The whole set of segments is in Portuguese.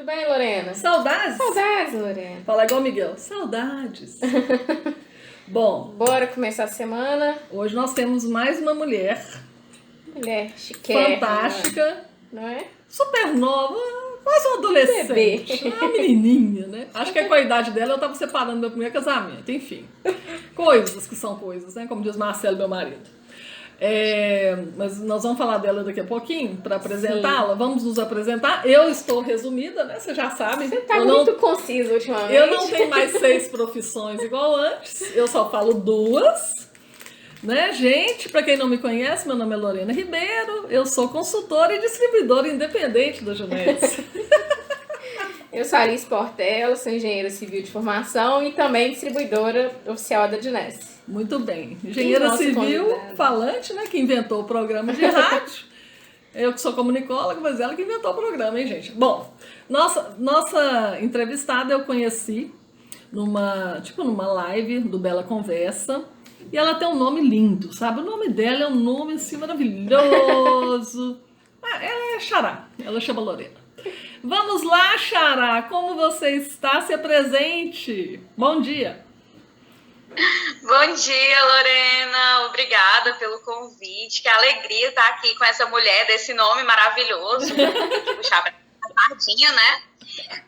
bem, Lorena? Saudades? Saudades, Lorena. Fala igual o Miguel. Saudades. Bom, bora começar a semana. Hoje nós temos mais uma mulher. Mulher chiquérrima. Fantástica. Não é? Super nova. Quase uma adolescente. Uma menininha, né? Acho que com a idade dela eu tava separando meu primeiro casamento. Enfim. Coisas que são coisas, né? Como diz Marcelo, meu marido. Mas nós vamos falar dela daqui a pouquinho para apresentá-la. Vamos nos apresentar. Eu estou resumida, né? Você já sabe. Você tá muito concisa ultimamente. Eu não tenho mais 6 profissões igual antes. Eu só falo 2. Né, gente? Para quem não me conhece, meu nome é Lorena Ribeiro. Eu sou consultora e distribuidora independente da Junete. Eu sou Alice Portela, sou engenheira civil de formação e também distribuidora oficial da Junete. Muito bem. Engenheira civil falante, né? Que inventou o programa de rádio. Eu que sou comunicóloga, mas ela que inventou o programa, hein, gente? Bom, nossa entrevistada eu conheci numa live do Bela Conversa. E ela tem um nome lindo, sabe? O nome dela é um nome assim maravilhoso. Ela é Xará, ela chama Lorena. Vamos lá, Xará, como você está? Se apresente. Bom dia. Bom dia, Lorena. Obrigada pelo convite. Que alegria estar aqui com essa mulher desse nome maravilhoso. Que puxava a sardinha, né?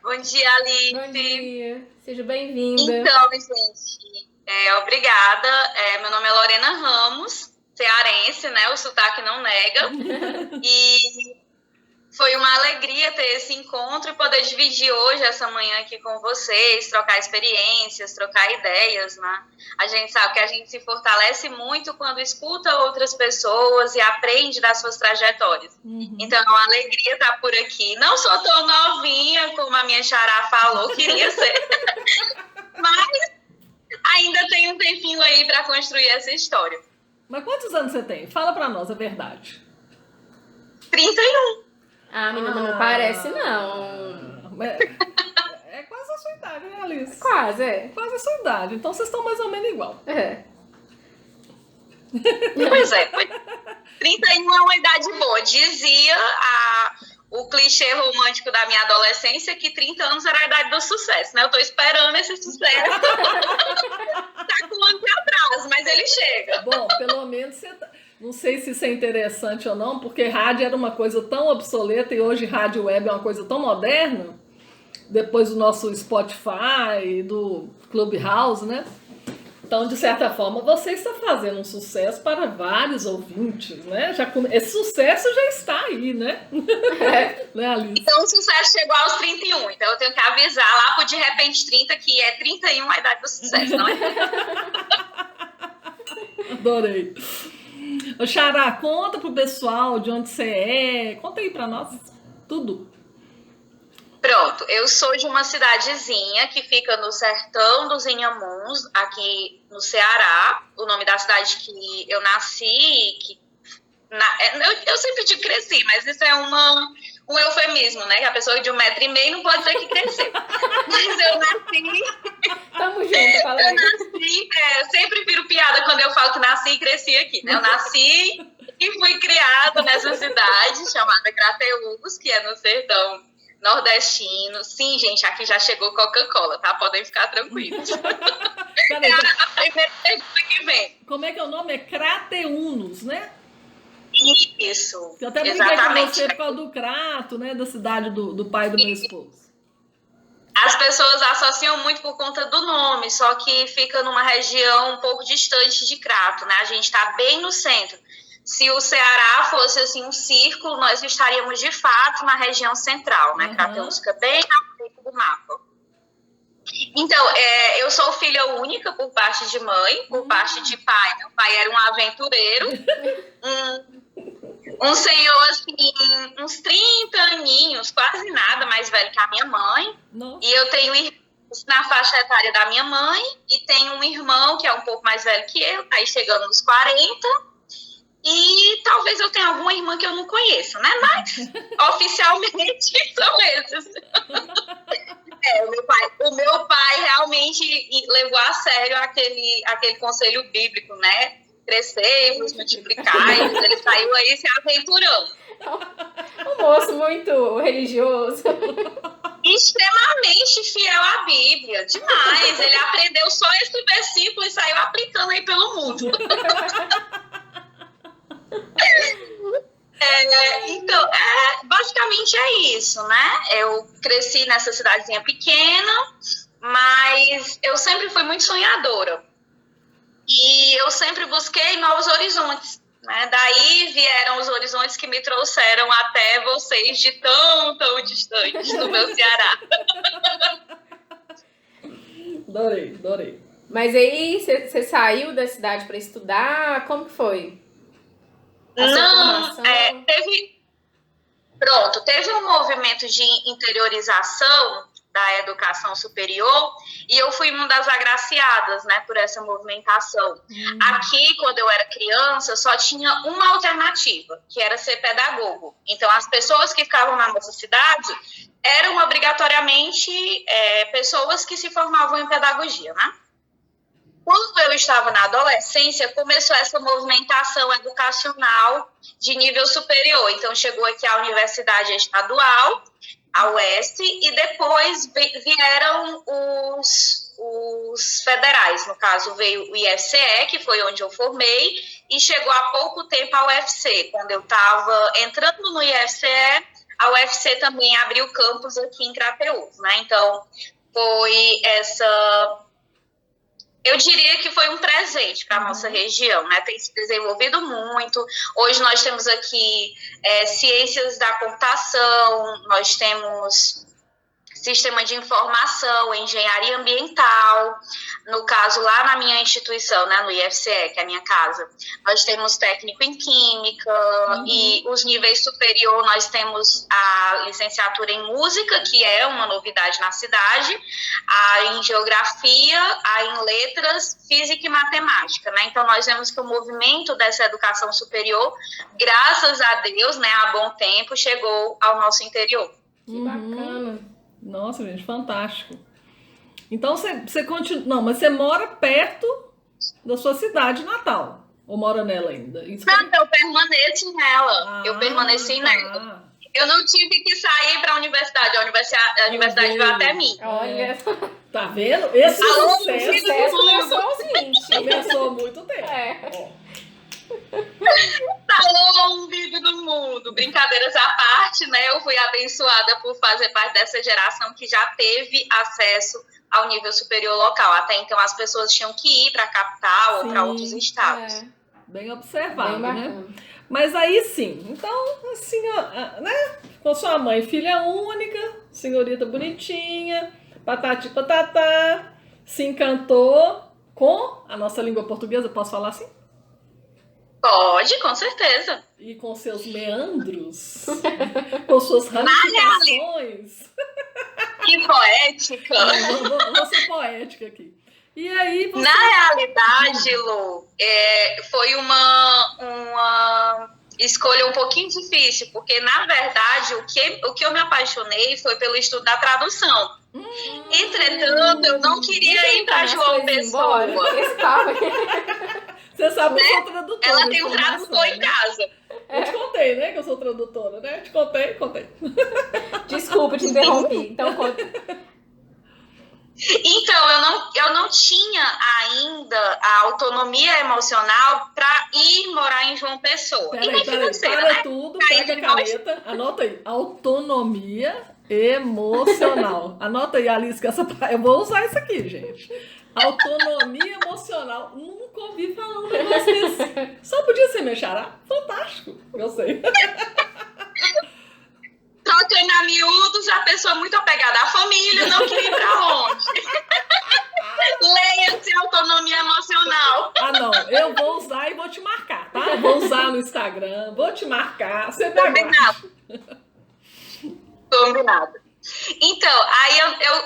Bom dia, Alice. Bom dia. Seja bem-vinda. Então, gente, obrigada. Meu nome é Lorena Ramos, cearense, né? O sotaque não nega. E foi uma alegria ter esse encontro e poder dividir hoje, essa manhã aqui com vocês, trocar experiências, trocar ideias, né? A gente sabe que a gente se fortalece muito quando escuta outras pessoas e aprende das suas trajetórias. Uhum. Então, é uma alegria estar por aqui. Não sou tão novinha como a minha xará falou, queria ser. Mas ainda tem um tempinho aí para construir essa história. Mas quantos anos você tem? Fala para nós a verdade. 31. Ah, menina, não parece, não. É quase a sua idade, né, Alice? Quase, é. Quase a sua idade. Então vocês estão mais ou menos igual. Pois é. 31 é uma idade boa. Dizia o clichê romântico da minha adolescência que 30 anos era a idade do sucesso, né? Eu tô esperando esse sucesso. Tá com um ano de atraso, mas ele chega. Bom, pelo menos você tá... Não sei se isso é interessante ou não, porque rádio era uma coisa tão obsoleta e hoje rádio web é uma coisa tão moderna, depois do nosso Spotify, do Clubhouse, né? Então, de certa forma, você está fazendo um sucesso para vários ouvintes, né? Esse sucesso já está aí, né? Né, Alice? Então, o sucesso chegou aos 31. Então, eu tenho que avisar lá pro De Repente 30 que é 31 a idade do sucesso, não é? Adorei. Ô, Xará, conta pro pessoal de onde você é. Conta aí pra nós tudo. Pronto, eu sou de uma cidadezinha que fica no sertão dos Inhamuns, aqui no Ceará. O nome da cidade que eu nasci, eu sempre digo cresci, mas isso é um eufemismo, né? Que a pessoa de 1,5 m não pode dizer que cresceu. Mas eu nasci... Tamo junto, fala aí. Eu nasci, eu sempre viro piada quando eu falo que nasci e cresci aqui, né? Eu nasci e fui criada nessa cidade chamada Crateús, que é no sertão nordestino. Sim, gente, aqui já chegou Coca-Cola, tá? Podem ficar tranquilos. Peraí, a primeira pergunta que vem. Como é que é o nome? É Crateúnos, né? Isso, eu até brinquei com você por causa do Crato, né? Da cidade do pai do meu esposo. As pessoas associam muito por conta do nome, só que fica numa região um pouco distante de Crato, né? A gente está bem no centro. Se o Ceará fosse assim um círculo, nós estaríamos de fato na região central, né? Crateús fica bem na frente do mapa. Então, eu sou filha única por parte de mãe, por parte de pai. Meu pai era um aventureiro, um senhor, assim, uns 30 aninhos, quase nada mais velho que a minha mãe. Nossa. E eu tenho irmãos na faixa etária da minha mãe e tenho um irmão que é um pouco mais velho que eu, aí chegando nos 40. E talvez eu tenha alguma irmã que eu não conheço, né? Mas, oficialmente, são esses. O meu pai realmente levou a sério aquele conselho bíblico, né? Crescei-vos, multiplicai-vos. Ele saiu aí se aventurando. Um moço muito religioso. extremamente fiel à Bíblia, demais. Ele aprendeu só esse versículo e saiu aplicando aí pelo mundo. Então, basicamente é isso, né? Eu cresci nessa cidadezinha pequena, mas eu sempre fui muito sonhadora. E eu sempre busquei novos horizontes, né? Daí vieram os horizontes que me trouxeram até vocês de tão, tão distantes no meu Ceará. Adorei. Mas aí você saiu da cidade para estudar? Como que foi? Não, teve um movimento de interiorização da educação superior e eu fui uma das agraciadas, né, por essa movimentação. Aqui, quando eu era criança, só tinha uma alternativa, que era ser pedagogo. Então, as pessoas que ficavam na nossa cidade eram obrigatoriamente pessoas que se formavam em pedagogia, né? Quando eu estava na adolescência, começou essa movimentação educacional de nível superior. Então, chegou aqui a Universidade Estadual, a UES, e depois vieram os federais. No caso, veio o IFCE, que foi onde eu formei, e chegou há pouco tempo a UFC. Quando eu estava entrando no IFCE, a UFC também abriu campus aqui em Crateús, né? Então, foi essa... Eu diria que foi um presente para a nossa região, né? Tem se desenvolvido muito. Hoje nós temos aqui ciências da computação, nós temos sistema de informação, engenharia ambiental. No caso, lá na minha instituição, né, no IFCE, que é a minha casa, nós temos técnico em química e os níveis superior nós temos a licenciatura em música, que é uma novidade na cidade, a em geografia, a em letras, física e matemática, né? Então, nós vemos que o movimento dessa educação superior, graças a Deus, né, há bom tempo, chegou ao nosso interior. Que bacana. Nossa, gente, fantástico. Então, você continua... Não, mas você mora perto da sua cidade natal. Ou mora nela ainda? Não, eu permaneço nela. Eu permaneci nela. Eu não tive que sair para a universidade. A universidade veio até mim. Olha. Tá vendo? Esse sucesso começou aos 20. começou há muito tempo. Alô, vídeo do mundo. Brincadeiras à parte, né? Eu fui abençoada por fazer parte dessa geração que já teve acesso ao nível superior local. Até então as pessoas tinham que ir para a capital ou para outros estados. Bem observado, né? Mas aí sim, então, assim, né? Com sua mãe, filha única, senhorita bonitinha, patati patatá, se encantou com a nossa língua portuguesa, posso falar assim? Pode, com certeza. E com seus meandros, com suas ramificações. Que poética. Vou ser poética aqui. E aí você... Na realidade, Lu, foi uma escolha um pouquinho difícil, porque, na verdade, o que eu me apaixonei foi pelo estudo da tradução. Entretanto, eu não queria ir para João Pessoa. Você sabe que eu sou tradutora. Ela tem um tradutor em casa. Eu te contei, né, que eu sou tradutora, né? Te contei. Desculpa, te interrompi. Então, conta. Então, eu não tinha ainda a autonomia emocional para ir morar em João Pessoa. Peraí, para tudo, pega a caneta, anota aí. Autonomia emocional. Anota aí, Alice, que eu vou usar isso aqui, gente. Autonomia emocional. Nunca ouvi falar um negócio desse. Só podia ser meu xará? Fantástico. Eu sei. Trocando a miúdos, a pessoa muito apegada à família, não queria ir pra onde. Leia-se autonomia emocional. Ah, não. Eu vou usar e vou te marcar, tá? Vou usar no Instagram, vou te marcar. Você me Combinado. Combinado. Então, aí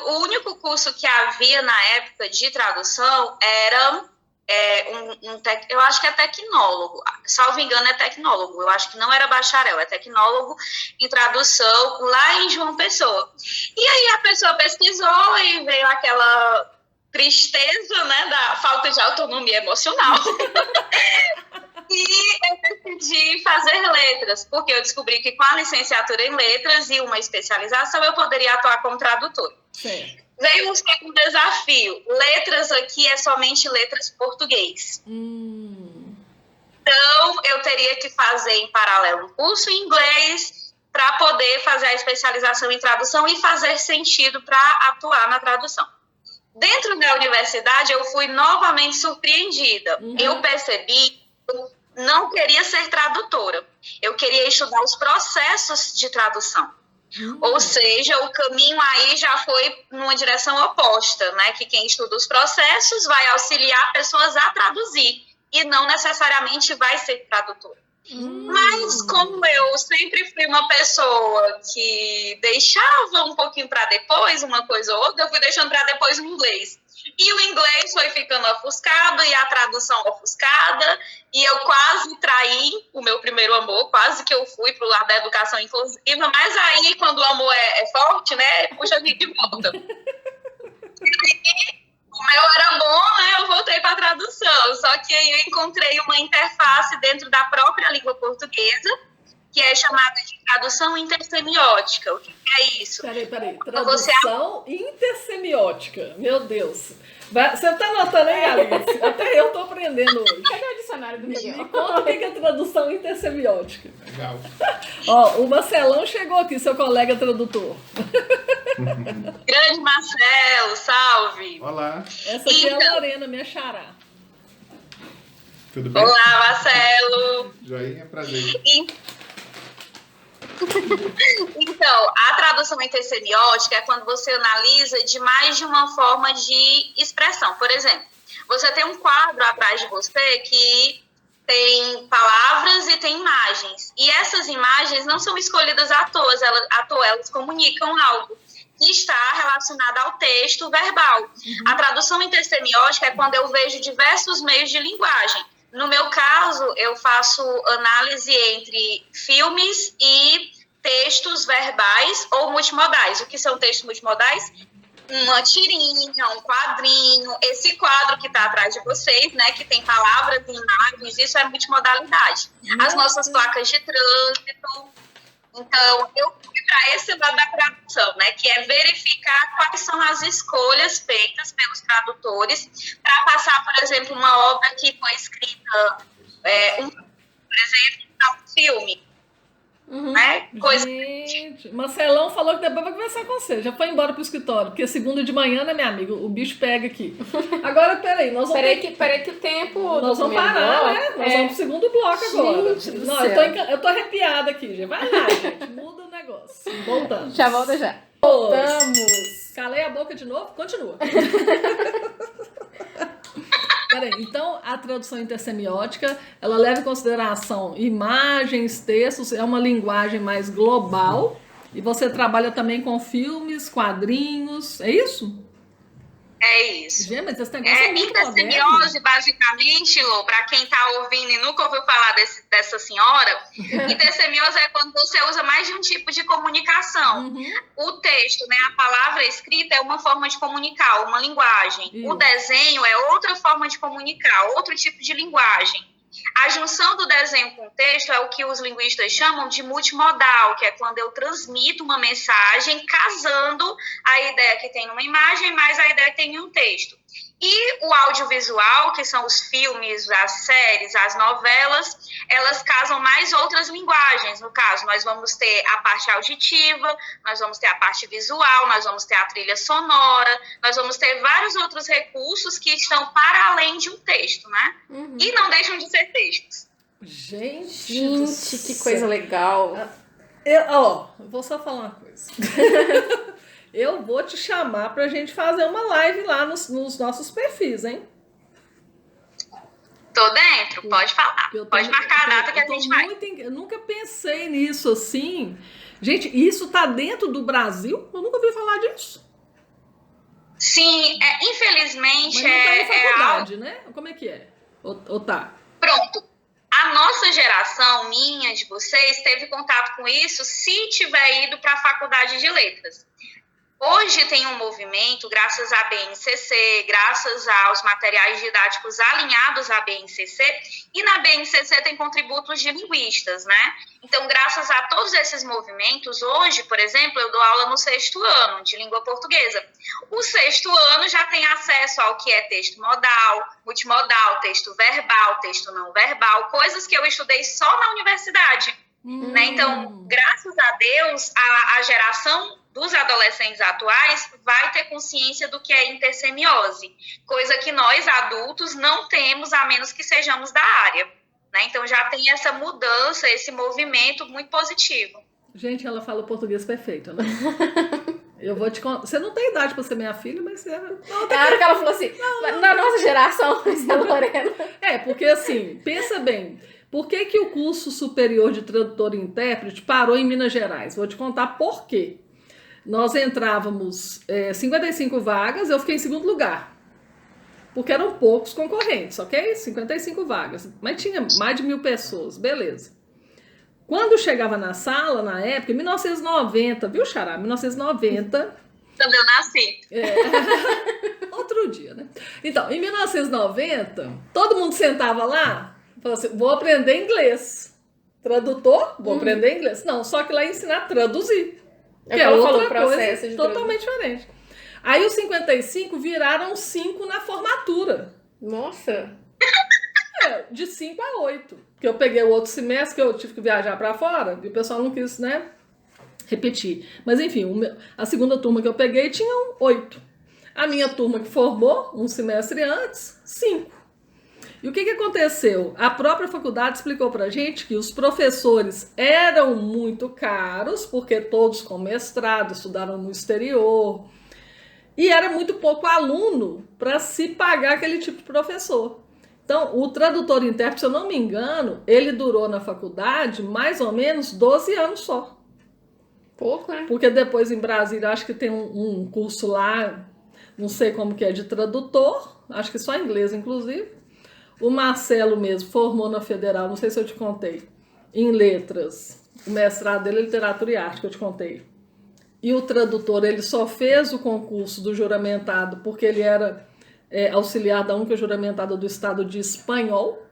o único curso que havia na época de tradução era eu acho que é tecnólogo, salvo engano é tecnólogo, eu acho que não era bacharel, é tecnólogo em tradução lá em João Pessoa. E aí a pessoa pesquisou e veio aquela tristeza, né, da falta de autonomia emocional. Aí eu decidi fazer letras, porque eu descobri que com a licenciatura em letras e uma especialização eu poderia atuar como tradutora. Certo. Veio um segundo desafio. Letras aqui é somente letras português. Então, eu teria que fazer em paralelo um curso em inglês para poder fazer a especialização em tradução e fazer sentido para atuar na tradução. Dentro da universidade, eu fui novamente surpreendida. Eu percebi que eu não queria ser tradutora. Eu queria estudar os processos de tradução. Ou seja, o caminho aí já foi numa direção oposta, né? Que quem estuda os processos vai auxiliar pessoas a traduzir e não necessariamente vai ser tradutor. Mas como eu sempre fui uma pessoa que deixava um pouquinho para depois, uma coisa ou outra, eu fui deixando para depois o inglês. E o inglês foi ficando ofuscado e a tradução ofuscada, e eu quase traí o meu primeiro amor, quase que eu fui para o lado da educação inclusiva, mas aí quando o amor é forte, né, puxa a gente de volta. O meu era bom, né? Eu voltei para a tradução. Só que aí eu encontrei uma interface dentro da própria língua portuguesa, que é chamada de tradução intersemiótica. O que é isso? Peraí. Tradução intersemiótica. Meu Deus. Você está anotando, hein, Alice? Até eu estou aprendendo hoje. Cadê o dicionário do Miguel? Me conta o que é tradução intersemiótica. Legal. Ó, o Marcelão chegou aqui, seu colega tradutor. Grande Marcelo, salve! Olá, Essa aqui é a Lorena, minha xará. tudo bem? Olá, Marcelo! Joinha, prazer. Então, a tradução intersemiótica é quando você analisa de mais de uma forma de expressão. Por exemplo, você tem um quadro atrás de você que tem palavras e tem imagens. E essas imagens não são escolhidas à toa, elas comunicam algo que está relacionado ao texto verbal. A tradução intersemiótica é quando eu vejo diversos meios de linguagem. No meu caso, eu faço análise entre filmes e textos verbais ou multimodais. O que são textos multimodais? Uma tirinha, um quadrinho, esse quadro que está atrás de vocês, né, que tem palavras e imagens, isso é multimodalidade. As nossas placas de trânsito. Então, eu fui para esse lado da tradução, né, que é verificar quais são as escolhas feitas pelos tradutores para passar, por exemplo, uma obra que foi escrita, por exemplo, um filme. Né? Gente, Marcelão falou que depois vai conversar com você. Já foi embora pro escritório, porque segunda de manhã, né, minha amiga? O bicho pega aqui. Agora, peraí, nós vamos. Peraí que o tempo. Nós vamos parar, né? Nós vamos pro segundo bloco agora. Gente do Não, céu. eu tô arrepiada aqui, gente. Vai lá, gente. Muda o negócio. Voltamos. Já volta já. Voltamos. Calei a boca de novo? Continua. Peraí, então a tradução intersemiótica, ela leva em consideração imagens, textos, é uma linguagem mais global, e você trabalha também com filmes, quadrinhos, é isso? É isso. Gente, mas esse negócio é muito intersemiose, basicamente, Lô, para quem está ouvindo e nunca ouviu falar dessa senhora, intersemiose é quando você usa mais de um tipo de comunicação. O texto, né, a palavra escrita é uma forma de comunicar, uma linguagem. O desenho é outra forma de comunicar, outro tipo de linguagem. A junção do desenho com o texto é o que os linguistas chamam de multimodal, que é quando eu transmito uma mensagem casando a ideia que tem numa imagem mais a ideia que tem em um texto. E o audiovisual, que são os filmes, as séries, as novelas, elas casam mais outras linguagens. No caso, nós vamos ter a parte auditiva, nós vamos ter a parte visual, nós vamos ter a trilha sonora, nós vamos ter vários outros recursos que estão para além de um texto, né? E não deixam de ser textos. Gente, que coisa legal. Vou só falar uma coisa. Eu vou te chamar pra gente fazer uma live lá nos nossos perfis, hein? Tô dentro, pode falar. Pode marcar a data que a gente vai. Eu nunca pensei nisso assim. Gente, isso tá dentro do Brasil? Eu nunca ouvi falar disso. Sim, infelizmente Mas não tá em faculdade, né? Como é que é? Ou tá? Pronto. A nossa geração, minha, de vocês, teve contato com isso se tiver ido para a faculdade de letras. Hoje tem um movimento, graças à BNCC, graças aos materiais didáticos alinhados à BNCC, e na BNCC tem contributos de linguistas, né? Então, graças a todos esses movimentos, hoje, por exemplo, eu dou aula no 6º ano de língua portuguesa. O 6º ano já tem acesso ao que é texto modal, multimodal, texto verbal, texto não verbal, coisas que eu estudei só na universidade. Né? Então, graças a Deus, a geração dos adolescentes atuais vai ter consciência do que é intersemiose, coisa que nós adultos não temos, a menos que sejamos da área. Né? Então, já tem essa mudança, esse movimento muito positivo. Gente, ela fala o português perfeito, né? Eu vou te contar. Você não tem idade para ser minha filha, mas você... Na hora que ela falou assim, na nossa geração, você é Lorena. Porque assim, pensa bem, por que o curso superior de tradutor e intérprete parou em Minas Gerais? Vou te contar por quê. Nós entrávamos 55 vagas, eu fiquei em 2º lugar. Porque eram poucos concorrentes, ok? 55 vagas. Mas tinha mais de 1.000 pessoas, beleza. Quando chegava na sala, na época, em 1990, viu, Xará? 1990... Quando eu nasci. Outro dia, né? Então, em 1990, todo mundo sentava lá e falava assim, vou aprender inglês. Tradutor? Vou aprender inglês. Não, só que lá ensinar a traduzir. Que é outra coisa totalmente diferente. Aí os 55 viraram 5 na formatura. Nossa! De 5 a 8. Porque eu peguei o outro semestre que eu tive que viajar para fora e o pessoal não quis, né, repetir. Mas enfim, a segunda turma que eu peguei tinham 8. A minha turma que formou um semestre antes, 5. E o que aconteceu? A própria faculdade explicou pra gente que os professores eram muito caros, porque todos com mestrado, estudaram no exterior, e era muito pouco aluno para se pagar aquele tipo de professor. Então, o tradutor e intérprete, se eu não me engano, ele durou na faculdade mais ou menos 12 anos só. Pouco, né? Porque depois em Brasília, acho que tem um curso lá, não sei como que é, de tradutor, acho que só inglês, inclusive. O Marcelo mesmo formou na Federal, não sei se eu te contei, em letras. O mestrado dele é literatura e arte, que eu te contei. E o tradutor, ele só fez o concurso do juramentado porque ele era auxiliar da única juramentada do estado de espanhol.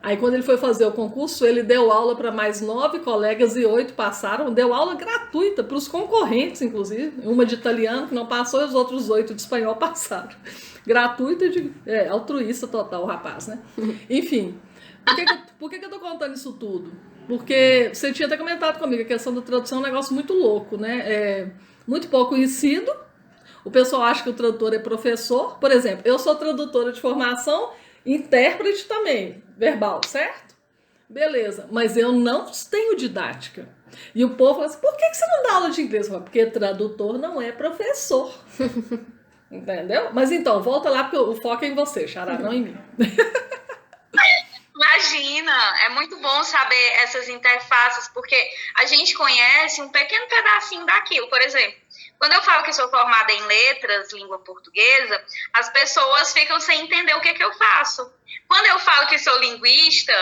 Aí quando ele foi fazer o concurso, ele deu aula para mais 9 colegas e 8 passaram. Deu aula gratuita para os concorrentes, inclusive. Uma de italiano que não passou e os outros 8 de espanhol passaram. Gratuita, altruísta total o rapaz, né? Enfim, por que eu tô contando isso tudo? Porque você tinha até comentado comigo, a questão da tradução é um negócio muito louco, né? Muito pouco conhecido. O pessoal acha que o tradutor é professor. Por exemplo, eu sou tradutora de formação, intérprete também, verbal, certo? Beleza, mas eu não tenho didática. E o povo fala assim, por que você não dá aula de inglês? Eu falo, porque tradutor não é professor. Entendeu? Mas então, volta lá, porque o foco é em você, Xará, não em mim. Imagina, é muito bom saber essas interfaces, porque a gente conhece um pequeno pedacinho daquilo. Por exemplo, quando eu falo que sou formada em letras, língua portuguesa, as pessoas ficam sem entender o que eu faço. Quando eu falo que sou linguista,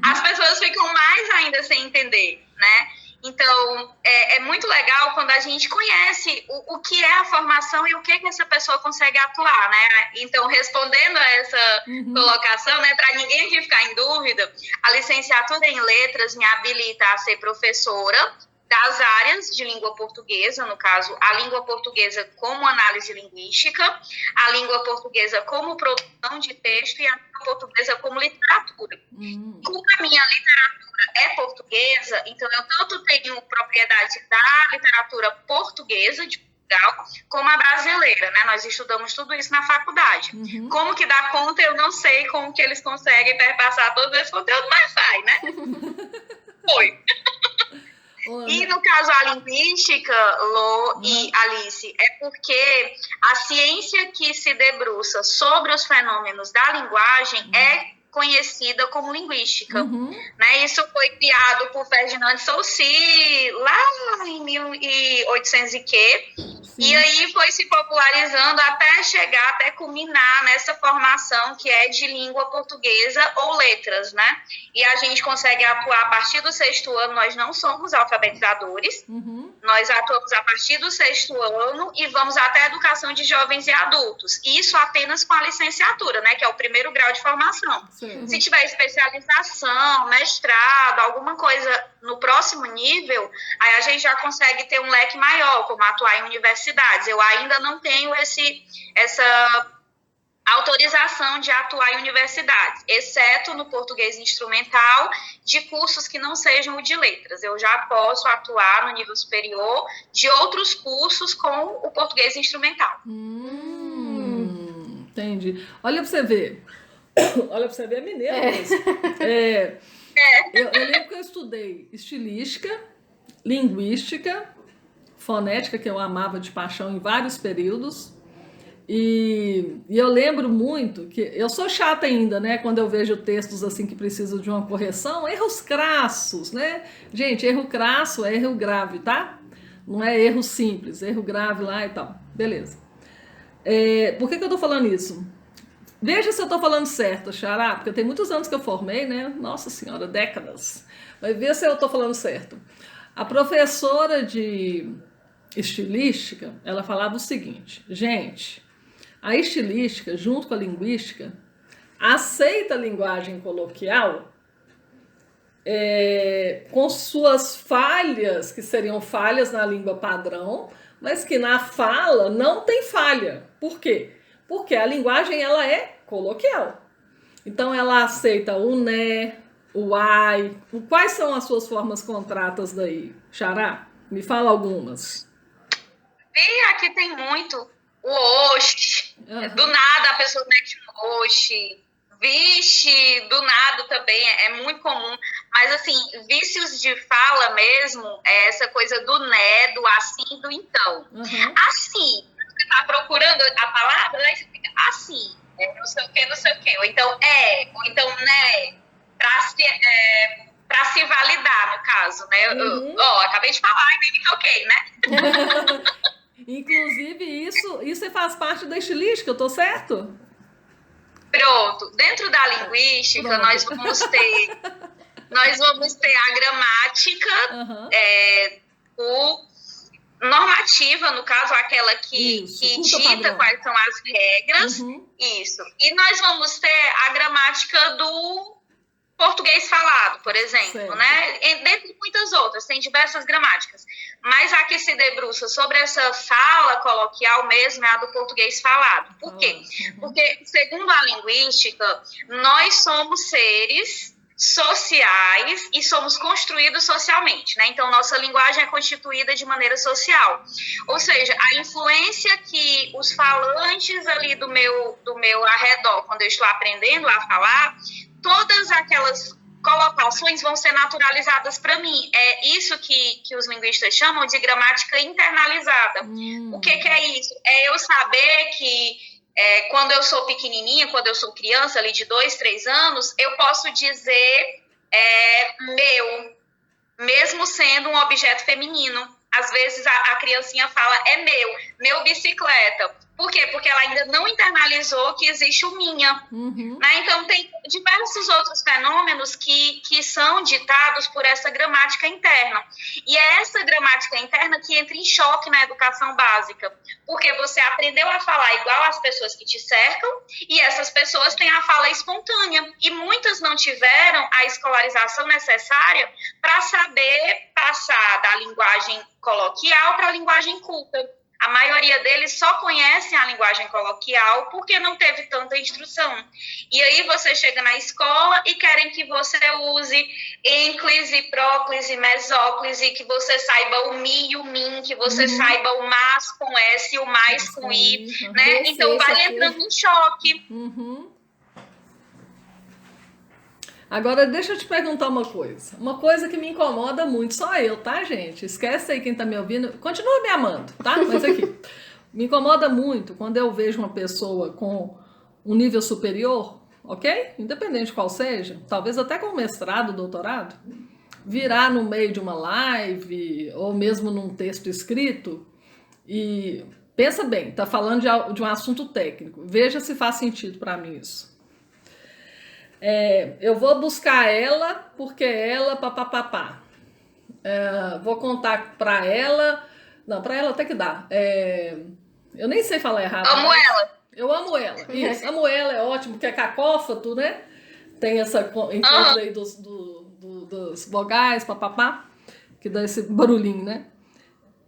as pessoas ficam mais ainda sem entender, né? Então, é muito legal quando a gente conhece o que é a formação e o que essa pessoa consegue atuar, né? Então, respondendo a essa colocação, né, para ninguém aqui ficar em dúvida, a licenciatura em letras me habilita a ser professora das áreas de língua portuguesa, no caso, a língua portuguesa como análise linguística, a língua portuguesa como produção de texto e a língua portuguesa como literatura. Como a minha literatura é portuguesa, então eu tanto tenho propriedade da literatura portuguesa de Portugal, como a brasileira, né? Nós estudamos tudo isso na faculdade. Como que dá conta, eu não sei como que eles conseguem perpassar todo esse conteúdo, mas sai, né? Foi. E no caso a linguística, Lô e Alice, é porque a ciência que se debruça sobre os fenômenos da linguagem é conhecida como linguística. Né? Isso foi criado por Ferdinand de Saussure lá em 1800 e quê, E aí foi se popularizando até chegar, até culminar nessa formação que é de língua portuguesa ou letras, né? E a gente consegue atuar a partir do 6º ano, nós não somos alfabetizadores, nós atuamos a partir do 6º ano e vamos até a educação de jovens e adultos. Isso apenas com a licenciatura, né? Que é o 1º grau de formação. Sim. Se tiver especialização, mestrado, alguma coisa no próximo nível, aí a gente já consegue ter um leque maior, como atuar em universidades. Eu ainda não tenho essa autorização de atuar em universidades, exceto no português instrumental, de cursos que não sejam o de letras. Eu já posso atuar no nível superior de outros cursos com o português instrumental. Entendi. Olha pra você ver. Olha pra você ver, é mineiro mesmo. Eu lembro que eu estudei estilística, linguística, fonética, que eu amava de paixão em vários períodos. E eu lembro muito que eu sou chata ainda, né? Quando eu vejo textos assim que precisam de uma correção, erros crassos, né? Gente, erro crasso é erro grave, tá? Não é erro simples, erro grave lá e tal. Beleza. Por que eu tô falando isso? Veja se eu tô falando certo, Xará, porque tem muitos anos que eu formei, né? Nossa senhora, décadas. Mas vê se eu tô falando certo. A professora de estilística, ela falava o seguinte: gente, a estilística, junto com a linguística, aceita a linguagem coloquial com suas falhas, que seriam falhas na língua padrão, mas que na fala não tem falha. Por quê? Porque a linguagem ela é coloquial. Então ela aceita o né, o ai. Quais são as suas formas contratas daí, Xará? Me fala algumas. E aqui tem muito o oxe. Do nada a pessoa mete um oxe. Vixe, do nada também é muito comum. Mas, assim, vícios de fala mesmo é essa coisa do né, do assim, do então. Assim, você tá procurando a palavra, aí você fica assim, não sei o que, não sei o que. Ou então ou então né, pra se validar, no caso, né? Acabei de falar e nem me toquei, né? Inclusive, isso faz parte da estilística, eu tô certo? Pronto. Dentro da linguística, nós vamos ter a gramática, normativa, no caso, aquela que dita quais são as regras. Isso. E nós vamos ter a gramática do português falado, por exemplo, né? Dentre muitas outras, tem diversas gramáticas. Mas a que se debruça sobre essa fala coloquial mesmo é a do português falado. Por quê? Porque, segundo a linguística, nós somos seres sociais e somos construídos socialmente, né? Então, nossa linguagem é constituída de maneira social. Ou seja, a influência que os falantes ali do meu arredor, quando eu estou aprendendo a falar, todas aquelas colocações vão ser naturalizadas para mim. É isso que os linguistas chamam de gramática internalizada. O que é isso? É eu saber que quando eu sou pequenininha, quando eu sou criança, ali de 2, 3 anos, eu posso dizer meu, mesmo sendo um objeto feminino. Às vezes a criancinha fala, meu bicicleta. Por quê? Porque ela ainda não internalizou que existe o minha. Né? Então, tem diversos outros fenômenos que são ditados por essa gramática interna. E é essa gramática interna que entra em choque na educação básica. Porque você aprendeu a falar igual às pessoas que te cercam e essas pessoas têm a fala espontânea. E muitas não tiveram a escolarização necessária para saber passar da linguagem coloquial para a linguagem culta. A maioria deles só conhecem a linguagem coloquial porque não teve tanta instrução. E aí você chega na escola e querem que você use ênclise, próclise, mesóclise, que você saiba o mi e o min, que você saiba o mas com S e o mais com I, né? Então vai entrando em choque. Agora, deixa eu te perguntar uma coisa. Uma coisa que me incomoda muito, só eu, tá, gente? Esquece aí quem tá me ouvindo. Continua me amando, tá? Mas aqui. Me incomoda muito quando eu vejo uma pessoa com um nível superior, ok? Independente de qual seja, talvez até com mestrado, doutorado, virar no meio de uma live ou mesmo num texto escrito E pensa bem, está falando de um assunto técnico. Veja se faz sentido para mim isso. Eu vou buscar ela porque ela papapá. Vou contar para ela. Não, para ela até que dá. Eu nem sei falar errado. Amo ela. Eu amo ela. Isso, amo ela, é ótimo, porque é cacófato, né? Tem essa encontro aí dos vogais, papapá, que dá esse barulhinho, né?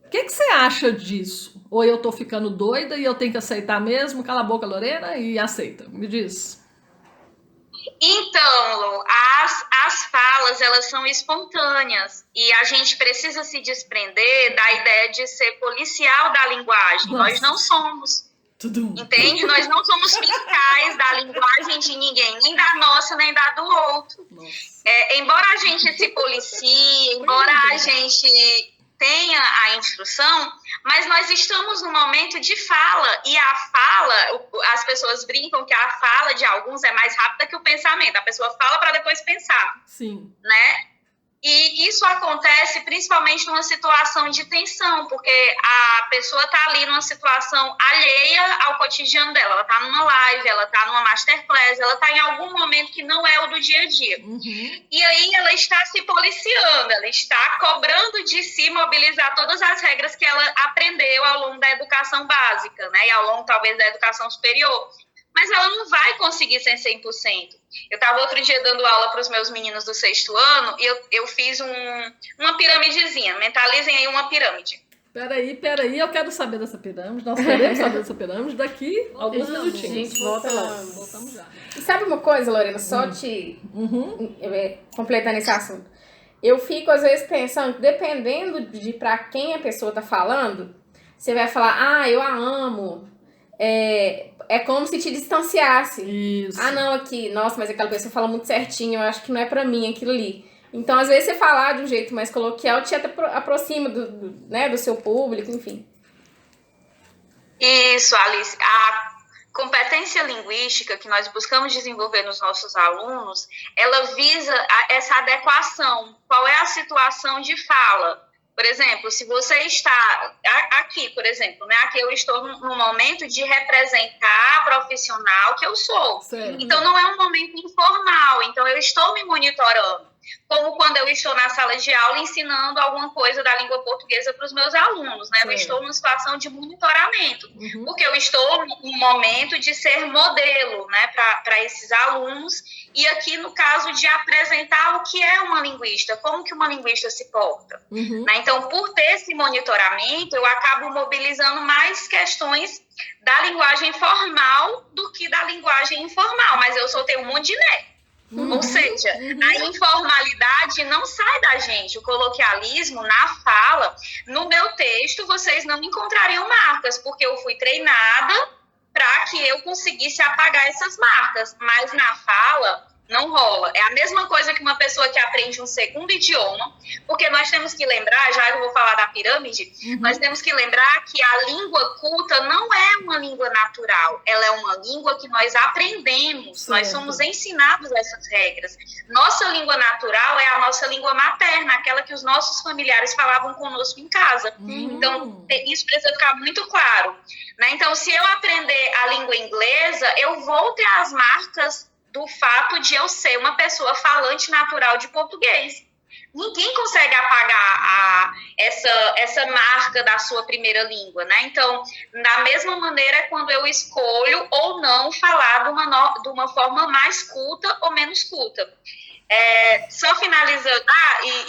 O que você acha disso? Ou eu tô ficando doida e eu tenho que aceitar mesmo? Cala a boca, Lorena, e aceita. Me diz. Então, Lu, as falas, elas são espontâneas e a gente precisa se desprender da ideia de ser policial da linguagem. Nossa. Nós não somos. Entende? Nós não somos fiscais da linguagem de ninguém, nem da nossa, nem da do outro. Embora a gente se policie, embora a gente tenha a instrução, mas nós estamos num momento de fala, e a fala, as pessoas brincam que a fala de alguns é mais rápida que o pensamento, a pessoa fala para depois pensar. Sim. Né? E isso acontece principalmente numa situação de tensão, porque a pessoa está ali numa situação alheia ao cotidiano dela. Ela está numa live, ela está numa masterclass, ela está em algum momento que não é o do dia a dia. Uhum. E aí ela está se policiando, ela está cobrando de si mobilizar todas as regras que ela aprendeu ao longo da educação básica, né? E ao longo, talvez, da educação superior. Mas ela não vai conseguir ser 100%. Eu estava outro dia dando aula para os meus meninos do 6º ano e eu fiz uma piramidezinha. Mentalizem aí uma pirâmide. Peraí, eu quero saber dessa pirâmide. Nós queremos saber dessa pirâmide daqui a alguns minutinhos. Gente, volta lá. Voltamos já. E sabe uma coisa, Lorena? Só te completando esse assunto. Eu fico, às vezes, pensando, dependendo de para quem a pessoa tá falando, você vai falar, eu a amo. É como se te distanciasse. Isso. Não, aqui, nossa, mas aquela pessoa fala muito certinho, eu acho que não é pra mim aquilo ali. Então, às vezes, você falar de um jeito mais coloquial te aproxima do seu público, enfim. Isso, Alice. A competência linguística que nós buscamos desenvolver nos nossos alunos, ela visa essa adequação. Qual é a situação de fala? Por exemplo, se você está aqui, por exemplo, né? Aqui eu estou no momento de representar a profissional que eu sou. Certo. Então, não é um momento informal. Então, eu estou me monitorando. Como quando eu estou na sala de aula ensinando alguma coisa da língua portuguesa para os meus alunos, né? Eu estou numa situação de monitoramento, porque eu estou num momento de ser modelo, né, para esses alunos, e aqui no caso de apresentar o que é uma linguista, como que uma linguista se porta. Né? Então, por ter esse monitoramento, eu acabo mobilizando mais questões da linguagem formal do que da linguagem informal, mas eu soltei um monte de né. Ou seja, a informalidade não sai da gente. O coloquialismo, na fala, no meu texto, vocês não encontrariam marcas, porque eu fui treinada para que eu conseguisse apagar essas marcas. Mas na fala, não rola. É a mesma coisa que uma pessoa que aprende um segundo idioma, porque nós temos que lembrar, já eu vou falar da pirâmide, nós temos que lembrar que a língua culta não é uma língua natural, ela é uma língua que nós aprendemos, certo. Nós somos ensinados essas regras. Nossa língua natural é a nossa língua materna, aquela que os nossos familiares falavam conosco em casa. Então, isso precisa ficar muito claro. Né? Então, se eu aprender a língua inglesa, eu vou ter as marcas do fato de eu ser uma pessoa falante natural de português. Ninguém consegue apagar essa marca da sua primeira língua, né? Então, da mesma maneira, quando eu escolho ou não falar de uma forma mais culta ou menos culta. Só finalizando,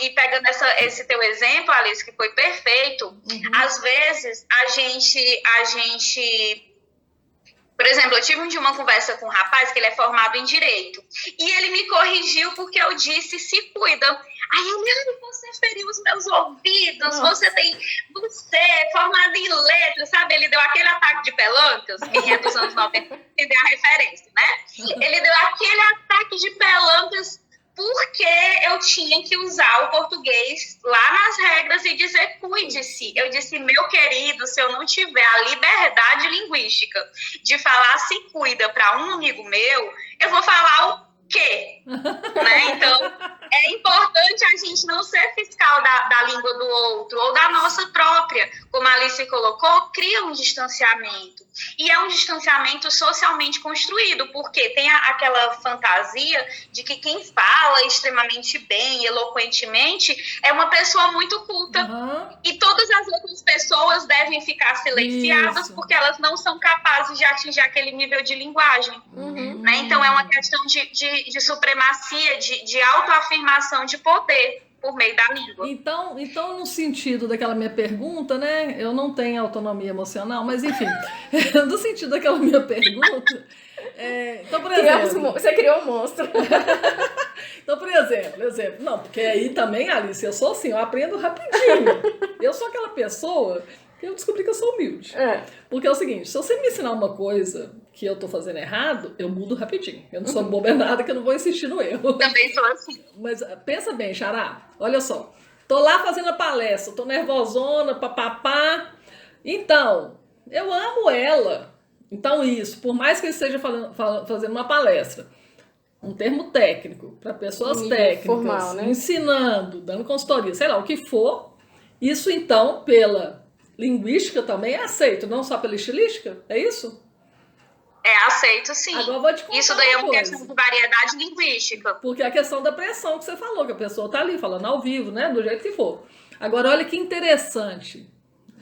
e pegando esse teu exemplo, Alice, que foi perfeito, às vezes a gente... Por exemplo, eu tive um dia uma conversa com um rapaz que ele é formado em Direito. E ele me corrigiu porque eu disse, se cuida. Aí ele, você feriu os meus ouvidos, você é formado em letras, sabe? Ele deu aquele ataque de pelancas, quem é dos anos 90 entendeu a referência, né? Ele deu aquele ataque de pelancas porque eu tinha que usar o português lá nas regras e dizer cuide-se. Eu disse, meu querido, se eu não tiver a liberdade linguística de falar se cuida para um amigo meu, eu vou falar o quê? Né? Então, é importante a gente não ser fiscal da língua do outro ou da nossa própria. Como a Alice colocou, cria um distanciamento. E é um distanciamento socialmente construído, porque tem aquela fantasia de que quem fala extremamente bem, eloquentemente, é uma pessoa muito culta. Uhum. E todas as outras pessoas devem ficar silenciadas porque elas não são capazes de atingir aquele nível de linguagem. Uhum. Né? Então, é uma questão de supremacia, de autoafirmação de poder por meio da língua. Então, no sentido daquela minha pergunta, né? Eu não tenho autonomia emocional, mas enfim, no sentido daquela minha pergunta. Então, por exemplo. Você criou um monstro. Então, por exemplo. Não, porque aí também, Alice, eu sou assim, eu aprendo rapidinho. Eu sou aquela pessoa que eu descobri que eu sou humilde. Porque é o seguinte, se você me ensinar uma coisa que eu tô fazendo errado, eu mudo rapidinho. Eu não sou boba nada, que eu não vou insistir no erro. Também sou assim. Mas pensa bem, Xará, olha só. Tô lá fazendo a palestra, tô nervosona, papapá. Então, eu amo ela. Então isso, por mais que eu esteja fazendo uma palestra, um termo técnico, para pessoas técnicas, formal, né? ensinando, dando consultoria, sei lá, o que for, isso então, pela linguística também é aceito, não só pela estilística, é isso? Aceito sim. Agora eu vou te contar isso daí é uma coisa. questão de variedade linguística. Porque a questão da pressão que você falou, que a pessoa tá ali falando ao vivo, né, do jeito que for. Agora, olha que interessante